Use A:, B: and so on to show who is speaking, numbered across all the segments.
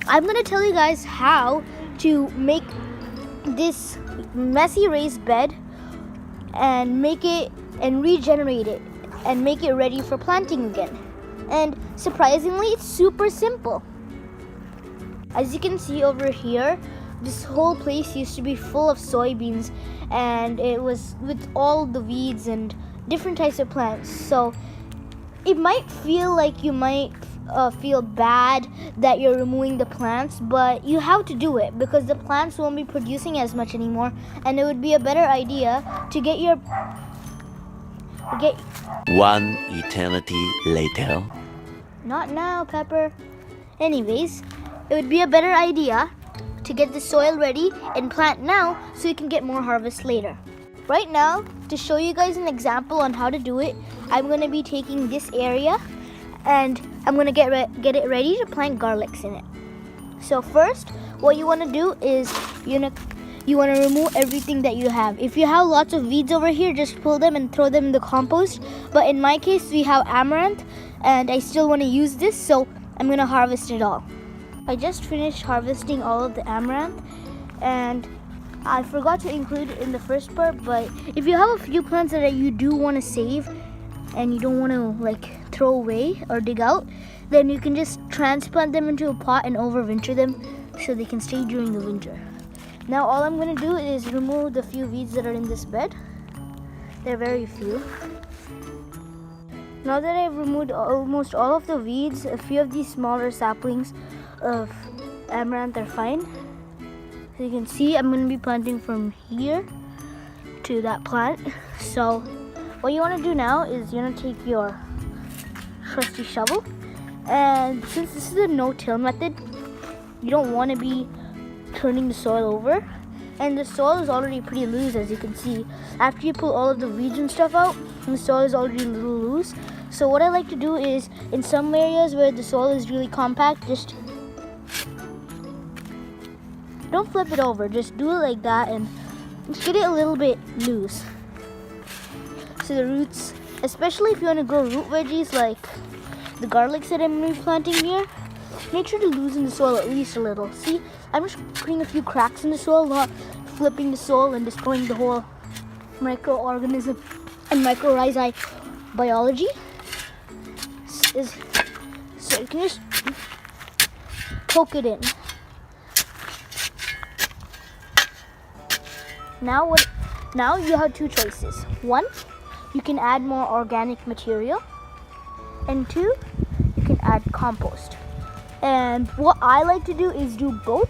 A: I'm going to tell you guys how to make this messy raised bed and make it and regenerate it and make it ready for planting again. And surprisingly, it's super simple. As you can see over here, this whole place used to be full of soybeans, and it was with all the weeds and different types of plants. So it might feel like you might feel bad that you're removing the plants, but you have to do it because the plants won't be producing as much anymore, and it would be a better idea to get
B: One eternity later.
A: Not now, Pepper. Anyways, it would be a better idea to get the soil ready and plant now so you can get more harvest later. Right now, to show you guys an example on how to do it, I'm going to be taking this area and I'm going to get it ready to plant garlics in it. So first, what you want to do is you want to remove everything that you have. If you have lots of weeds over here, just pull them and throw them in the compost. But in my case, we have amaranth and I still want to use this, so I'm going to harvest it all. I just finished harvesting all of the amaranth, and I forgot to include it in the first part, but if you have a few plants that you do want to save and you don't want to throw away or dig out, then you can just transplant them into a pot and overwinter them so they can stay during the winter. Now all I'm going to do is remove the few weeds that are in this bed. They're very few. Now that I've removed almost all of the weeds, a few of these smaller saplings of amaranth are fine. So you can see I'm going to be planting from here to that plant. So what you want to do now is you want to take your trusty shovel, and since this is a no-till method, you don't want to be turning the soil over, and the soil is already pretty loose, as you can see. After you pull all of the weeds and stuff out, the soil is already a little loose. So what I like to do is, in some areas where the soil is really compact, just don't flip it over, just do it like that and just get it a little bit loose. So the roots, especially if you want to grow root veggies like the garlics that I'm planting here, make sure to loosen the soil at least a little. See, I'm just putting a few cracks in the soil, not flipping the soil and destroying the whole microorganism and mycorrhizae biology. So you can just poke it in. Now you have two choices. One, you can add more organic material, and two, you can add compost. And what I like to do is do both.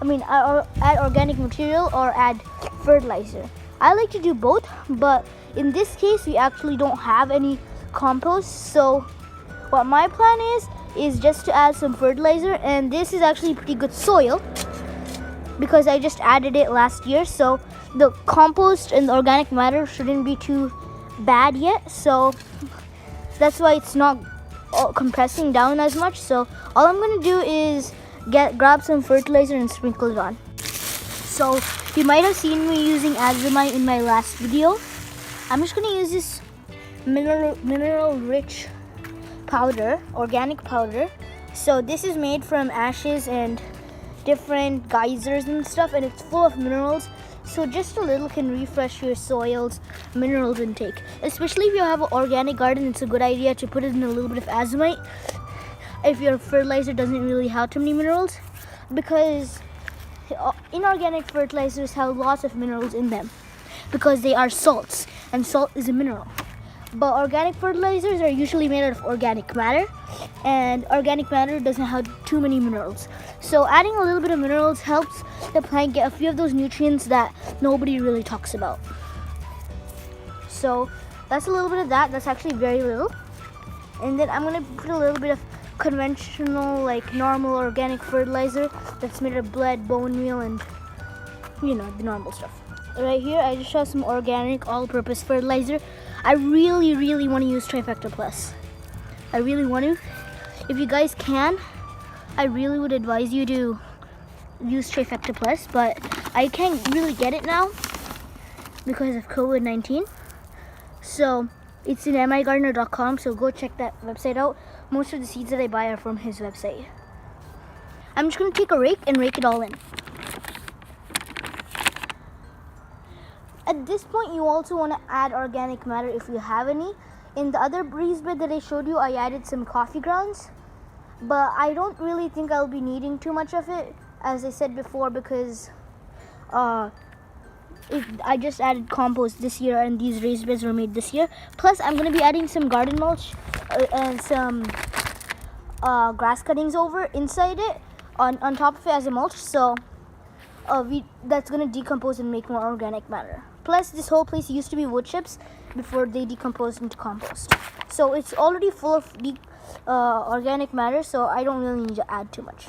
A: Add organic material or add fertilizer. I like to do both, but in this case we actually don't have any compost. So what my plan is just to add some fertilizer, and this is actually pretty good soil because I just added it last year, so the compost and the organic matter shouldn't be too bad yet, so that's why it's not compressing down as much. So all I'm going to do is grab some fertilizer and sprinkle it on. So you might have seen me using azomite in my last video. I'm just going to use this mineral rich powder, organic powder. So this is made from ashes and different geysers and stuff, and it's full of minerals, so just a little can refresh your soil's minerals intake. Especially if you have an organic garden, it's a good idea to put it in a little bit of azomite if your fertilizer doesn't really have too many minerals, because inorganic fertilizers have lots of minerals in them because they are salts, and salt is a mineral. But organic fertilizers are usually made out of organic matter, and organic matter doesn't have too many minerals. So adding a little bit of minerals helps the plant get a few of those nutrients that nobody really talks about. So that's a little bit of that. That's actually very little. And then I'm going to put a little bit of conventional, normal organic fertilizer that's made of blood, bone meal, and the normal stuff. Right here, I just have some organic all-purpose fertilizer. I really want to use Trifecta Plus. I really want to. If you guys can, I really would advise you to use Trifecta Plus, but I can't really get it now because of COVID-19. So it's in migardener.com, so go check that website out. Most of the seeds that I buy are from his website. I'm just going to take a rake and rake it all in. At this point, you also want to add organic matter if you have any. In the other raised bed that I showed you, I added some coffee grounds, but I don't really think I'll be needing too much of it, as I said before, because I just added compost this year, and these raised beds were made this year. Plus, I'm going to be adding some garden mulch and some grass cuttings over inside it on top of it as a mulch, so that's going to decompose and make more organic matter. Plus, this whole place used to be wood chips before they decomposed into compost. So it's already full of organic matter, so I don't really need to add too much.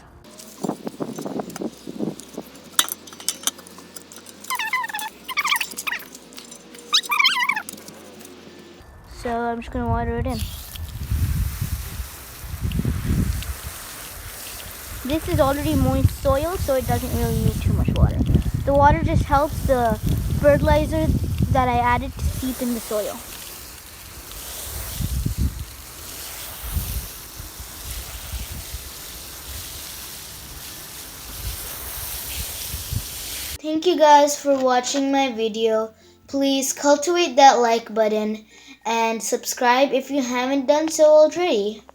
A: So I'm just going to water it in. This is already moist soil, so it doesn't really need too much water. The water just helps the fertilizer that I added to seep in the soil.
C: Thank you guys for watching my video. Please cultivate that like button and subscribe if you haven't done so already.